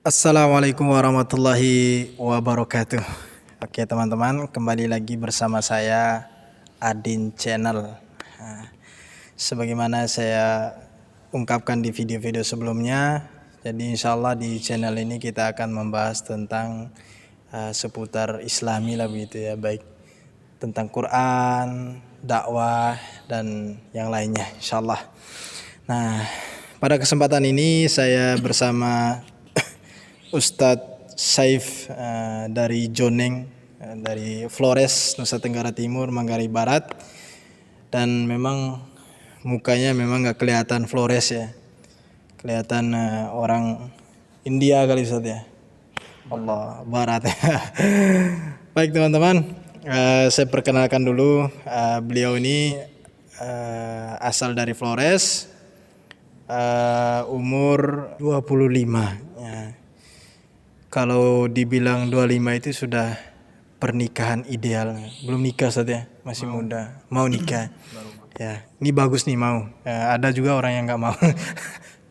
Assalamualaikum warahmatullahi wabarakatuh. Oke teman-teman, kembali lagi bersama saya Adin Channel. Sebagaimana saya ungkapkan di video-video sebelumnya, jadi insya Allah di channel ini kita akan membahas tentang seputar Islami lah begitu ya, baik tentang Quran, dakwah dan yang lainnya insya Allah. Nah, pada kesempatan ini saya bersama Ustadz Saif dari Joneng, dari Flores, Nusa Tenggara Timur, Manggarai Barat. Dan memang mukanya memang nggak kelihatan Flores ya, kelihatan orang India kali Ustadz ya. Allah Barat. Baik teman-teman, saya perkenalkan dulu, beliau ini asal dari Flores, umur 25 ya. Kalau dibilang 25 itu sudah pernikahan ideal. Belum nikah saja, masih muda. Mau nikah. Ya, ini bagus nih mau. Ada juga orang yang nggak mau.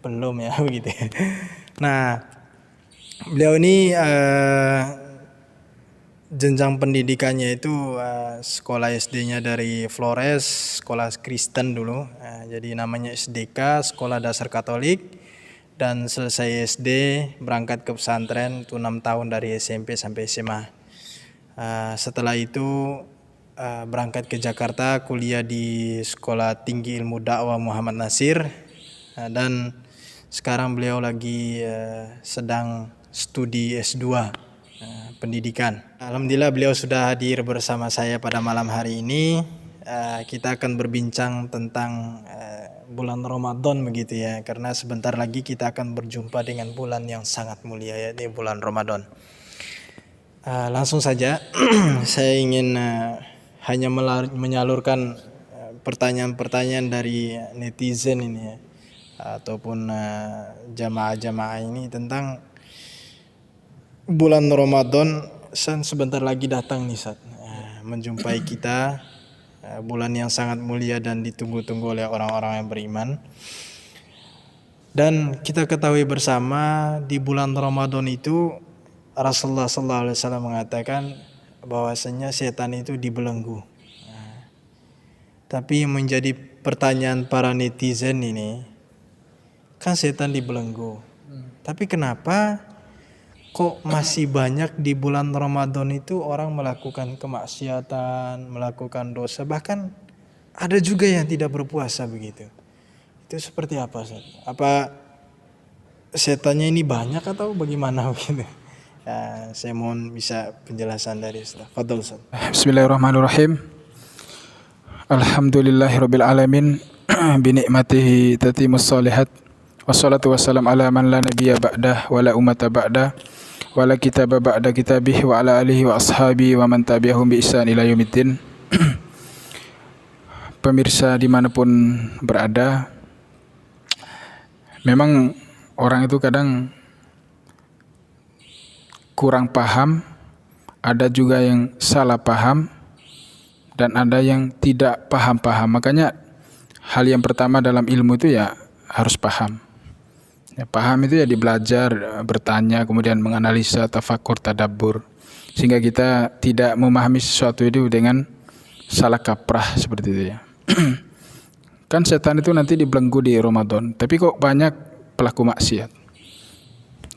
Belum ya begitu. Nah, beliau ini jenjang pendidikannya itu sekolah SD-nya dari Flores, sekolah Kristen dulu. Jadi namanya SDK, Sekolah Dasar Katolik. Dan selesai SD berangkat ke pesantren itu 6 tahun dari SMP sampai SMA. Setelah itu berangkat ke Jakarta, kuliah di Sekolah Tinggi Ilmu Dakwah Muhammad Nasir. Dan sekarang beliau lagi sedang studi S2 pendidikan. Alhamdulillah beliau sudah hadir bersama saya pada malam hari ini. Kita akan berbincang tentang bulan Ramadan begitu ya, karena sebentar lagi kita akan berjumpa dengan bulan yang sangat mulia ya, di bulan Ramadan. Langsung saja saya ingin hanya menyalurkan pertanyaan-pertanyaan dari netizen ini ya, ataupun jamaah-jamaah ini tentang bulan Ramadan. Sebentar lagi datang nih Sat, menjumpai kita, bulan yang sangat mulia dan ditunggu-tunggu oleh orang-orang yang beriman. Dan kita ketahui bersama di bulan Ramadan itu Rasulullah SAW mengatakan bahwasanya setan itu dibelenggu. Tapi yang menjadi pertanyaan para netizen ini, kan setan dibelenggu, tapi kenapa kok masih banyak di bulan Ramadan itu orang melakukan kemaksiatan, melakukan dosa, bahkan ada juga yang tidak berpuasa begitu. Itu seperti apa, Ustaz? Apa setannya ini banyak atau bagaimana begitu? Ya, saya mohon bisa penjelasan dari Ustaz. Fadhol, Ustaz. Bismillahirrahmanirrahim. Alhamdulillahirabbil alamin bi ni'matihi tatimmus shalihat. Wassalatu wassalamu ala man la nabiyya ba'dah wa la ummata ba'dah wa la kitaba ba'da kitabih wa ala alihi wa ashabi wa man tabi'ahum bi ihsan ila yaumiddin. Pemirsa dimanapun berada, memang orang itu kadang kurang paham, ada juga yang salah paham, dan ada yang tidak paham-paham. Makanya hal yang pertama dalam ilmu itu ya harus paham. Ya, paham itu ya dibelajar, bertanya, kemudian menganalisa, tafakur, tadabbur, sehingga kita tidak memahami sesuatu itu dengan salah kaprah seperti itu ya. Kan setan itu nanti dibelenggu di Ramadan, tapi kok banyak pelaku maksiat.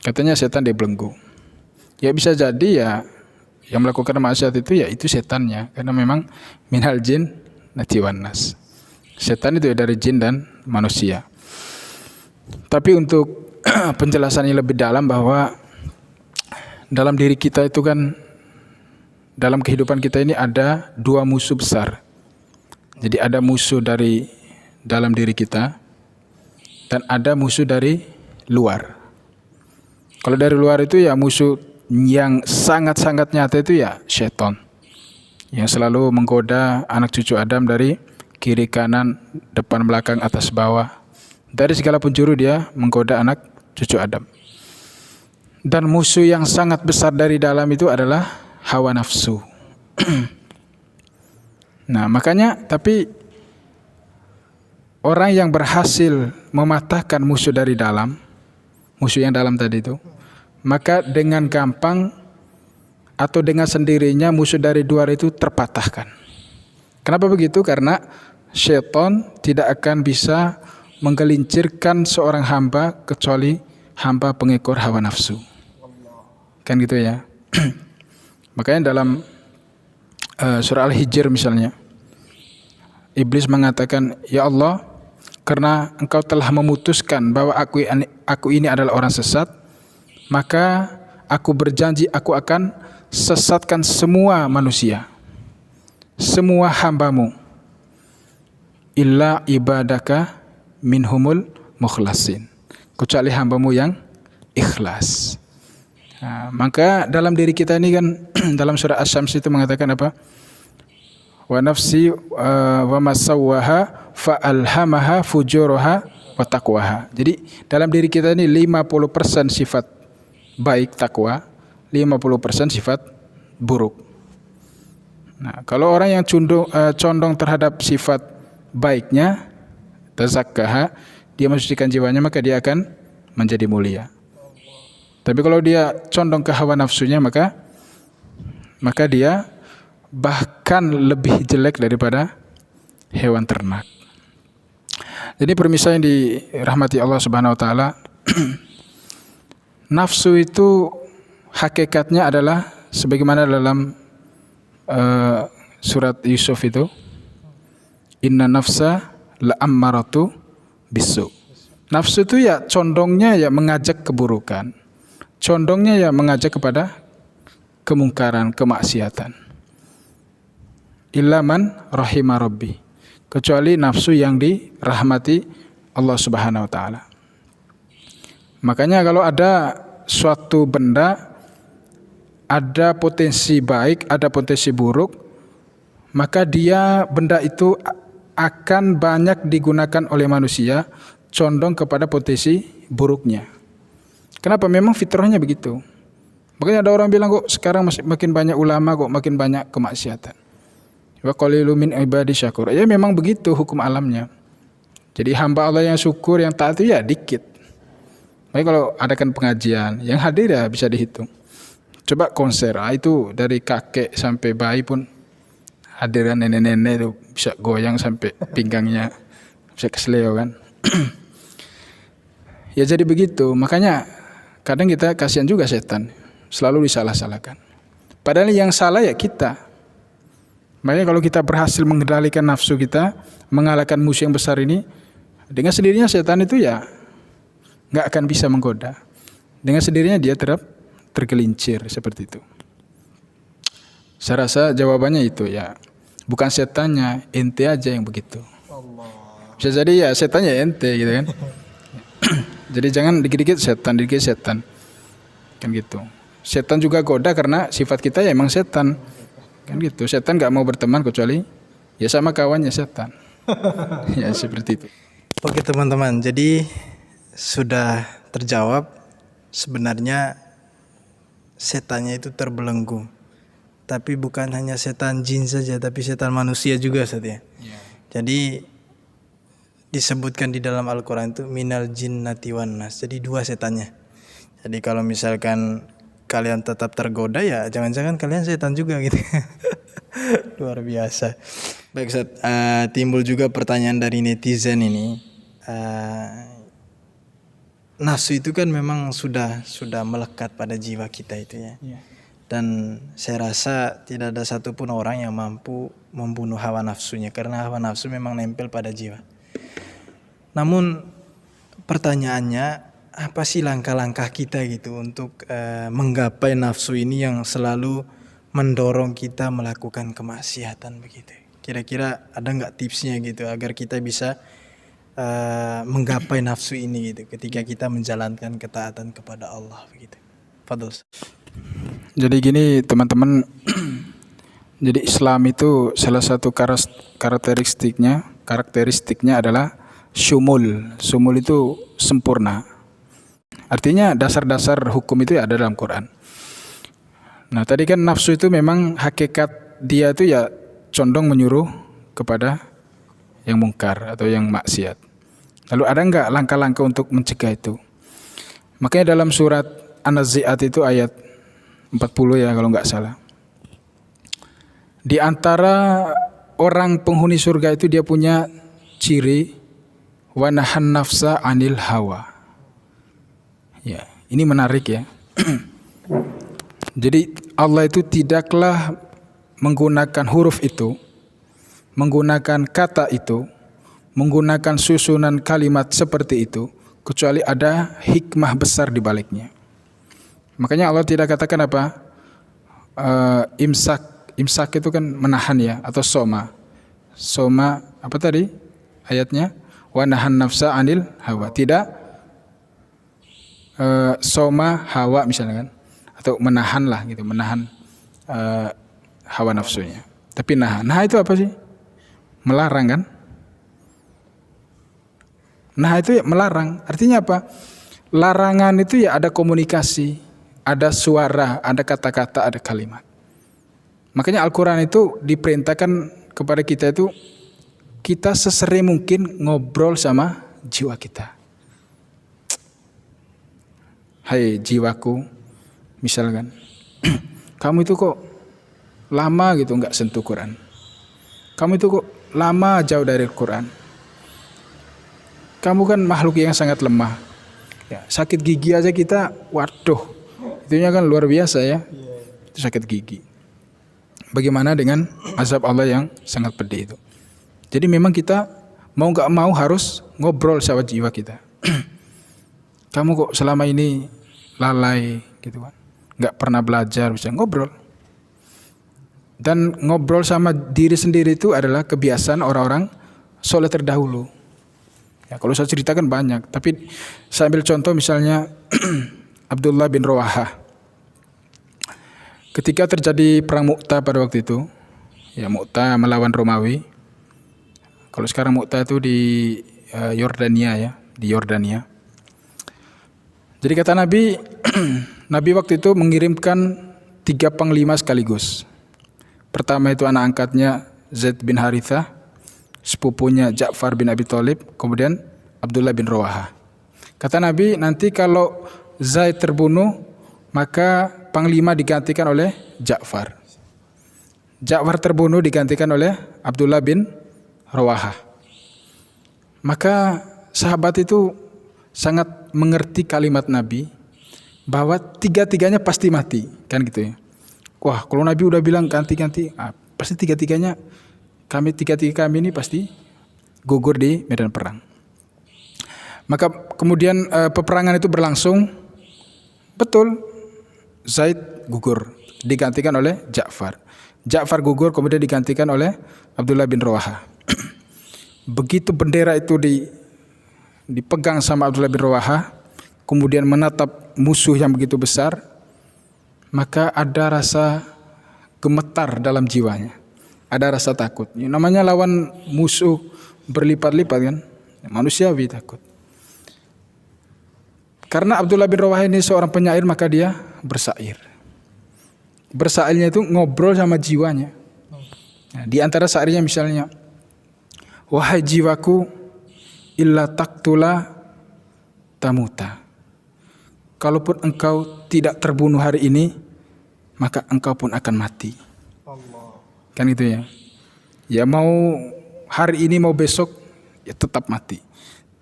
Katanya setan dibelenggu. Ya bisa jadi ya yang melakukan maksiat itu ya itu setannya, karena memang minal jin nati wan nas. Setan itu ya dari jin dan manusia. Tapi untuk penjelasannya lebih dalam, bahwa dalam diri kita itu kan, dalam kehidupan kita ini ada dua musuh besar. Jadi ada musuh dari dalam diri kita dan ada musuh dari luar. Kalau dari luar itu ya musuh yang sangat-sangat nyata itu ya syaitan, yang selalu menggoda anak cucu Adam dari kiri kanan, depan belakang, atas bawah. Dari segala penjuru dia menggoda anak cucu Adam. Dan musuh yang sangat besar dari dalam itu adalah hawa nafsu. Nah makanya, tapi orang yang berhasil mematahkan musuh dari dalam, musuh yang dalam tadi itu, maka dengan gampang atau dengan sendirinya musuh dari luar itu terpatahkan. Kenapa begitu? Karena syaitan tidak akan bisa menggelincirkan seorang hamba kecuali hamba pengekor hawa nafsu. Kan gitu ya. Makanya dalam surah Al-Hijr misalnya, Iblis mengatakan, "Ya Allah, karena Engkau telah memutuskan bahwa aku ini adalah orang sesat, maka aku berjanji aku akan sesatkan semua manusia, semua hamba-Mu, illa ibadaka minhumul mukhlasin, kecuali hamba-Mu yang ikhlas." Nah, maka dalam diri kita ini kan dalam surah Asy-Syams itu mengatakan apa? Wa nafsi wa masawwaha fa alhamaha fujuraha wa taqwaha. Jadi dalam diri kita ini 50% sifat baik takwa, 50% sifat buruk. Nah, kalau orang yang condong terhadap sifat baiknya, tazakkaha, dia mensucikan jiwanya, maka dia akan menjadi mulia. Tapi kalau dia condong ke hawa nafsunya, maka dia bahkan lebih jelek daripada hewan ternak. Jadi pemirsa yang dirahmati Allah Subhanahu wa taala, nafsu itu hakikatnya adalah sebagaimana dalam surat Yusuf itu, inna nafsa la'ammaratu bisu. Nafsu itu ya condongnya ya mengajak keburukan, condongnya ya mengajak kepada kemungkaran, kemaksiatan. Illa man rahima rabbi, kecuali nafsu yang dirahmati Allah Subhanahu wa taala. Makanya kalau ada suatu benda ada potensi baik, ada potensi buruk, maka benda itu akan banyak digunakan oleh manusia condong kepada potensi buruknya. Kenapa? Memang fitrahnya begitu. Makanya ada orang bilang kok sekarang makin banyak ulama, kok makin banyak kemaksiatan. Wa qalilun min ibadi syakur. Ya memang begitu hukum alamnya. Jadi hamba Allah yang syukur, yang taat itu ya dikit. Makanya kalau adakan pengajian, yang hadir ya bisa dihitung. Coba konser, itu dari kakek sampai bayi pun hadiran, nenek-nenek itu bisa goyang sampai pinggangnya bisa kesleo kan. Ya jadi begitu. Makanya kadang kita kasihan juga setan, selalu disalah-salahkan. Padahal yang salah ya kita. Makanya kalau kita berhasil mengendalikan nafsu kita, mengalahkan musuh yang besar ini, dengan sendirinya setan itu ya nggak akan bisa menggoda. Dengan sendirinya dia tergelincir seperti itu. Saya rasa jawabannya itu ya, bukan setannya, ente aja yang begitu. Bisa jadi ya setannya ente gitu kan. Jadi jangan dikit-dikit setan, dikit setan. Kan gitu. Setan juga goda karena sifat kita ya emang setan. Kan gitu. Setan enggak mau berteman kecuali ya sama kawannya setan. Ya seperti itu. Oke teman-teman, jadi sudah terjawab sebenarnya setannya itu terbelenggu. Tapi bukan hanya setan jin saja, tapi setan manusia juga Ustaz ya. Jadi disebutkan di dalam Al-Quran itu minal jinnati wan nas. Jadi dua setannya. Jadi kalau misalkan kalian tetap tergoda ya jangan-jangan kalian setan juga gitu. Luar biasa. Baik Ustaz, timbul juga pertanyaan dari netizen ini. Nafsu itu kan memang sudah melekat pada jiwa kita itu ya. Dan saya rasa tidak ada satupun orang yang mampu membunuh hawa nafsunya, karena hawa nafsu memang nempel pada jiwa. Namun pertanyaannya, apa sih langkah-langkah kita gitu untuk menggapai nafsu ini yang selalu mendorong kita melakukan kemaksiatan begitu? Kira-kira ada nggak tipsnya gitu agar kita bisa menggapai nafsu ini gitu ketika kita menjalankan ketaatan kepada Allah begitu? Fadhil. Jadi gini teman-teman, jadi Islam itu salah satu karakteristiknya adalah syumul. Syumul itu sempurna. Artinya dasar-dasar hukum itu ada dalam Quran. Nah tadi kan nafsu itu memang hakikat dia itu ya condong menyuruh kepada yang mungkar atau yang maksiat. Lalu ada enggak langkah-langkah untuk mencegah itu? Makanya dalam surat An-Nazi'at itu ayat 40 ya kalau nggak salah. Di antara orang penghuni surga itu dia punya ciri wa nahan nafsa anil hawa. Ya, ini menarik ya. Jadi Allah itu tidaklah menggunakan huruf itu, menggunakan kata itu, menggunakan susunan kalimat seperti itu, kecuali ada hikmah besar di baliknya. Makanya Allah tidak katakan apa? Imsak. Imsak itu kan menahan ya, atau soma. Soma apa tadi ayatnya? Wa nahan nafsa anil hawa. Tidak soma hawa misalnya kan, atau menahan lah gitu, menahan hawa nafsunya. Tapi nah itu apa sih? Melarang kan? Nah itu ya melarang. Artinya apa? Larangan itu ya ada komunikasi, ada suara, ada kata-kata, ada kalimat. Makanya Al-Quran itu diperintahkan kepada kita itu, kita sesering mungkin ngobrol sama jiwa kita. Hai jiwaku, misalkan, kamu itu kok lama gitu nggak sentuh Quran. Kamu itu kok lama jauh dari Quran. Kamu kan makhluk yang sangat lemah. Ya, sakit gigi aja kita, waduh, itunya kan luar biasa ya. Itu sakit gigi. Bagaimana dengan azab Allah yang sangat pedih itu? Jadi memang kita mau nggak mau harus ngobrol sama jiwa kita. Kamu kok selama ini lalai gitu kan, nggak pernah belajar, bisa ngobrol. Dan ngobrol sama diri sendiri itu adalah kebiasaan orang-orang soleh terdahulu. Ya, kalau saya ceritakan banyak, tapi saya ambil contoh misalnya Abdullah bin Rawahah. Ketika terjadi perang Mu'tah pada waktu itu, ya Mu'tah melawan Romawi. Kalau sekarang Mu'tah itu di Yordania ya, di Yordania. Jadi kata Nabi, Nabi waktu itu mengirimkan 3 panglima sekaligus. Pertama itu anak angkatnya Zaid bin Harithah, sepupunya Ja'far bin Abi Thalib, kemudian Abdullah bin Rawahah. Kata Nabi, nanti kalau Zaid terbunuh, maka panglima digantikan oleh Ja'far. Ja'far terbunuh digantikan oleh Abdullah bin Rawahah. Maka sahabat itu sangat mengerti kalimat Nabi bahwa tiga-tiganya pasti mati, kan gitu ya. Wah, kalau Nabi udah bilang ganti-ganti, pasti tiga-tiga kami ini pasti gugur di medan perang. Maka kemudian peperangan itu berlangsung, betul. Zaid gugur, digantikan oleh Ja'far. Ja'far gugur, kemudian digantikan oleh Abdullah bin Rawahah. Begitu bendera itu dipegang sama Abdullah bin Rawahah, kemudian menatap musuh yang begitu besar, maka ada rasa gemetar dalam jiwanya. Ada rasa takut. Ini namanya lawan musuh berlipat-lipat kan, manusiawi takut. Karena Abdullah bin Rawahah ini seorang penyair, maka dia bersair. Bersairnya itu ngobrol sama jiwanya. Nah, di antara syairnya misalnya, wahai jiwaku, illa taktula tamuta. Kalaupun engkau tidak terbunuh hari ini, maka engkau pun akan mati. Kan itu ya. Ya mau hari ini mau besok, ya tetap mati.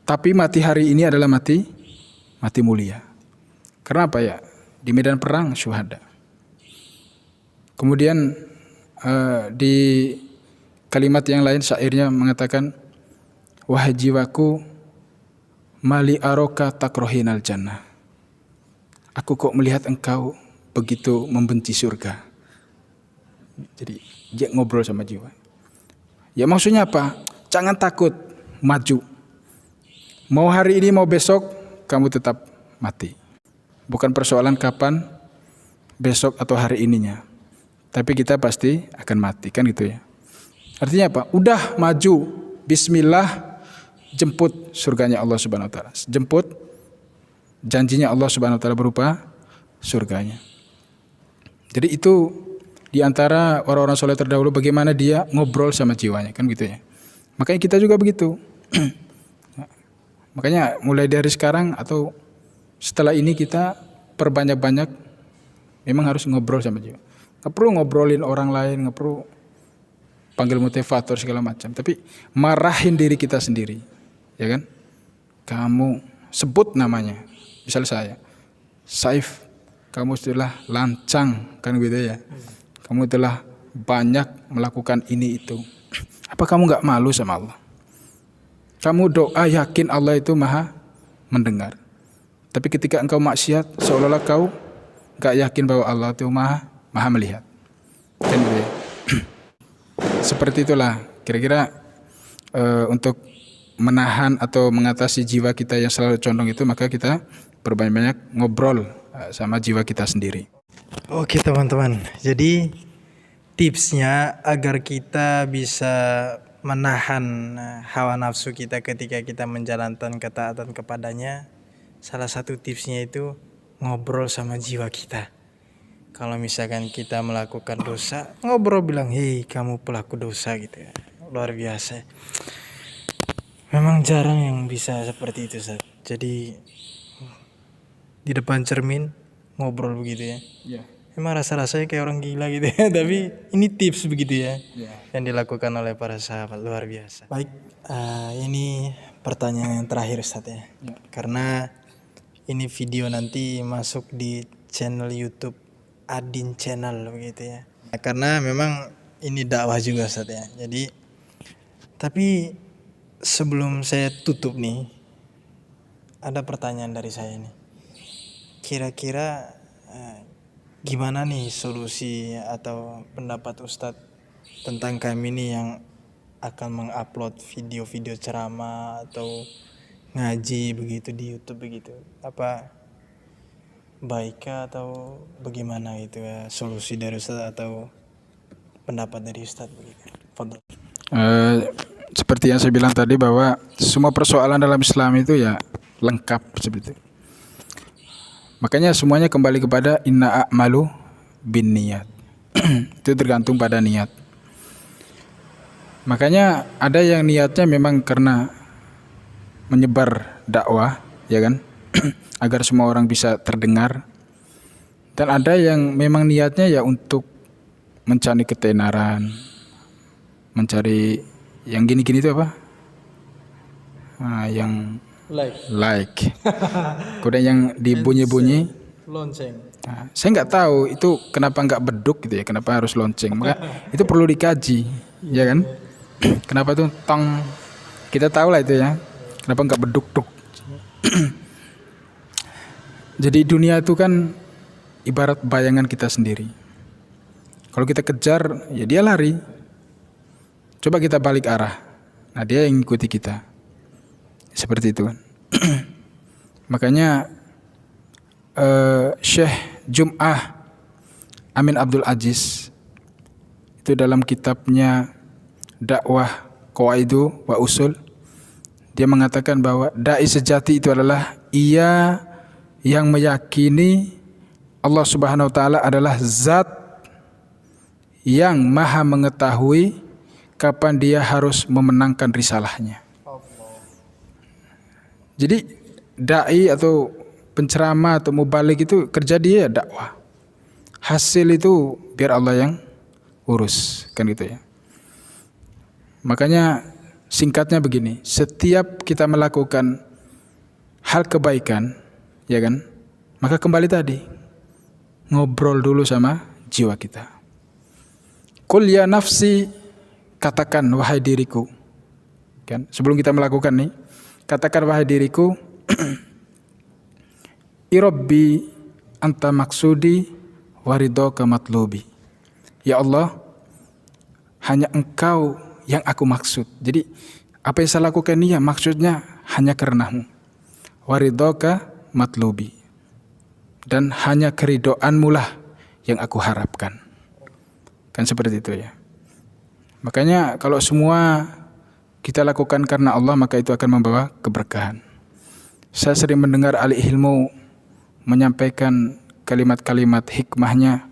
Tapi mati hari ini adalah mati mulia. Karena apa ya? Di medan perang syuhada. Kemudian di kalimat yang lain syairnya mengatakan, wahai jiwaku, mali aroka takrohinal jannah. Aku kok melihat engkau begitu membenci surga. Jadi dia ngobrol sama jiwa. Ya maksudnya apa? Jangan takut, maju. Mau hari ini mau besok, kamu tetap mati. Bukan persoalan kapan, besok atau hari ininya. Tapi kita pasti akan mati, kan gitu ya. Artinya apa? Udah maju, bismillah, jemput surganya Allah Subhanahu wa taala. Jemput janjinya Allah Subhanahu wa taala berupa surganya. Jadi itu di antara orang-orang soleh terdahulu bagaimana dia ngobrol sama jiwanya, kan gitu ya. Makanya kita juga begitu. Makanya mulai dari sekarang atau setelah ini kita perbanyak-banyak memang harus ngobrol sama jiwa. Nggak perlu ngobrolin orang lain, nggak perlu panggil motivator segala macam. Tapi marahin diri kita sendiri, ya kan? Kamu sebut namanya, misal saya, Saif, kamu sudah lancang, kan gitu ya. Kamu telah banyak melakukan ini itu. Apa kamu nggak malu sama Allah? Kamu doa yakin Allah itu maha mendengar. Tapi ketika engkau maksiat, seolah-olah kau nggak yakin bahwa Allah itu maha melihat. Kan gitu ya. Seperti itulah kira-kira untuk menahan atau mengatasi jiwa kita yang selalu condong itu, maka kita berbanyak-banyak ngobrol sama jiwa kita sendiri. Oke teman-teman, jadi tipsnya agar kita bisa menahan hawa nafsu kita ketika kita menjalankan ketaatan kepadanya, salah satu tipsnya itu ngobrol sama jiwa kita. Kalau misalkan kita melakukan dosa, ngobrol bilang, hei kamu pelaku dosa gitu ya. Luar biasa. Memang jarang yang bisa seperti itu, Ustaz. Jadi di depan cermin ngobrol begitu ya. Ya. Emang rasa-rasanya kayak orang gila gitu ya. Tapi ini tips begitu ya, Ya. yang dilakukan oleh para sahabat, luar biasa. Baik, ini pertanyaan yang terakhir, Ustaz ya. Karena ini video nanti masuk di channel YouTube Adin Channel begitu ya. Karena memang ini dakwah juga, Ustaz ya. Jadi tapi sebelum saya tutup nih, ada pertanyaan dari saya nih. Kira-kira gimana nih solusi atau pendapat Ustadz tentang kami nih yang akan mengupload video-video ceramah atau ngaji begitu di YouTube begitu? Apa baikkah atau bagaimana gitu ya, solusi dari Ustadz atau pendapat dari Ustadz begitu? Fadhol. Seperti yang saya bilang tadi bahwa semua persoalan dalam Islam itu ya lengkap seperti itu. Makanya semuanya kembali kepada inna a'malu bin niat. Itu tergantung pada niat. Makanya ada yang niatnya memang karena menyebar dakwah, ya kan? Agar semua orang bisa terdengar. Dan ada yang memang niatnya ya untuk mencari ketenaran, mencari yang gini-gini itu apa? Yang like. Kemudian yang dibunyi-bunyi Lonceng. Nah, saya nggak tahu itu kenapa nggak beduk gitu ya, kenapa harus lonceng. Maka itu perlu dikaji, ya kan? Kenapa tuh tong? Kita tahu lah itu ya. Kenapa nggak beduk-duk? Jadi dunia itu kan ibarat bayangan kita sendiri. Kalau kita kejar, ya dia lari. Coba kita balik arah. Nah, dia yang ikuti kita. Seperti itu kan. Makanya Syekh Jum'ah Amin Abdul Aziz itu dalam kitabnya Dakwah Qawaidu wa Usul, dia mengatakan bahwa dai sejati itu adalah ia yang meyakini Allah Subhanahu wa taala adalah zat yang maha mengetahui kapan dia harus memenangkan risalahnya. Jadi dai atau penceramah atau mubalik itu kerja dia dakwah. Hasil itu biar Allah yang urus, kan gitu ya. Makanya singkatnya begini, setiap kita melakukan hal kebaikan, ya kan? Maka kembali tadi ngobrol dulu sama jiwa kita. Qul ya nafsi, katakan wahai diriku. Kan? Sebelum kita melakukan nih, katakan wahai diriku, Irabbi anta maksudi waridhoka matlubi. Ya Allah, hanya Engkau yang aku maksud. Jadi apa yang saya lakukan ini ya maksudnya hanya karenamu. Waridhoka matlubi. Dan hanya keridhoanmu lah yang aku harapkan. Kan seperti itu ya. Makanya kalau semua kita lakukan karena Allah, maka itu akan membawa keberkahan. Saya sering mendengar ahli ilmu menyampaikan kalimat-kalimat hikmahnya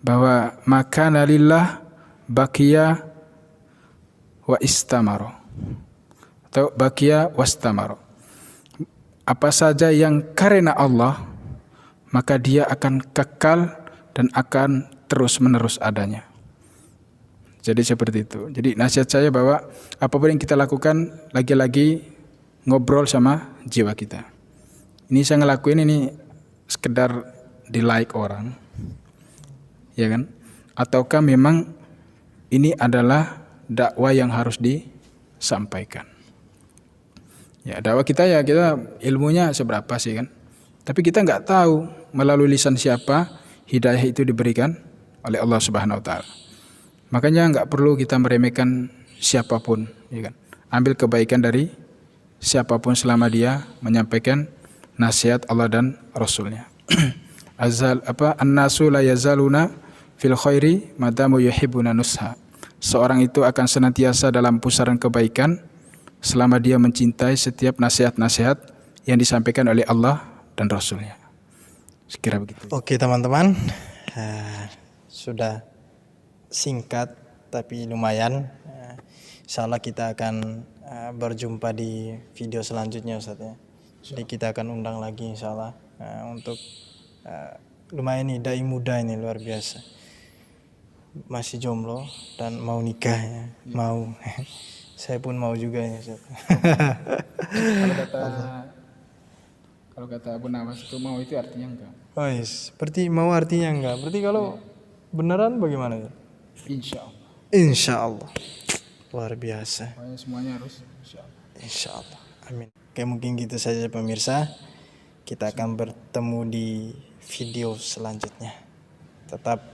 bahwa makana lillah baqiya wa istamaro atau baqiya wastamaro. Apa saja yang karena Allah maka dia akan kekal dan akan terus-menerus adanya. Jadi seperti itu. Jadi nasihat saya bahwa apapun yang kita lakukan, lagi-lagi ngobrol sama jiwa kita. Ini saya ngelakuin ini sekedar di like orang, ya kan? Ataukah memang ini adalah dakwah yang harus disampaikan? Ya, dakwah kita ya kita ilmunya seberapa sih kan? Tapi kita nggak tahu melalui lisan siapa hidayah itu diberikan oleh Allah Subhanahu Wa Taala. Makanya nggak perlu kita meremehkan siapapun, ya kan? Ambil kebaikan dari siapapun selama dia menyampaikan nasihat Allah dan Rasulnya. An-nasu la yazaluna fil khairi madamu yuhibbuna nusha. Seorang itu akan senantiasa dalam pusaran kebaikan selama dia mencintai setiap nasihat-nasihat yang disampaikan oleh Allah dan Rasulnya. Sekira begitu. Oke teman-teman, sudah singkat tapi lumayan. Insyaallah kita akan berjumpa di video selanjutnya Ustaz ya. Jadi kita akan undang lagi insyaallah untuk lumayan nih dai muda ini luar biasa. Masih jomblo dan mau nikah ya. Mau. Saya pun mau juga ya Ustaz. Kalau kata Abu Nawas itu mau itu artinya enggak. Oh, yes. Berarti mau artinya enggak. Berarti kalau beneran bagaimana ya? Insya Allah. Insya Allah. Luar biasa. Pokoknya semuanya harus insya Allah. Insya Allah. Amin. Oke, mungkin gitu saja pemirsa. Kita akan bertemu di video selanjutnya. Tetap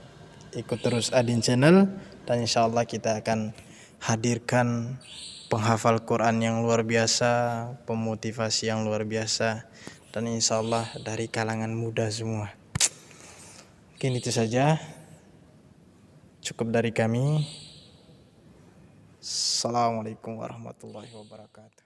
ikut terus Adin Channel dan insya Allah kita akan hadirkan penghafal Quran yang luar biasa, pemotivasi yang luar biasa, dan insya Allah dari kalangan muda semua. Mungkin itu saja. Cukup dari kami. Assalamualaikum warahmatullahi wabarakatuh.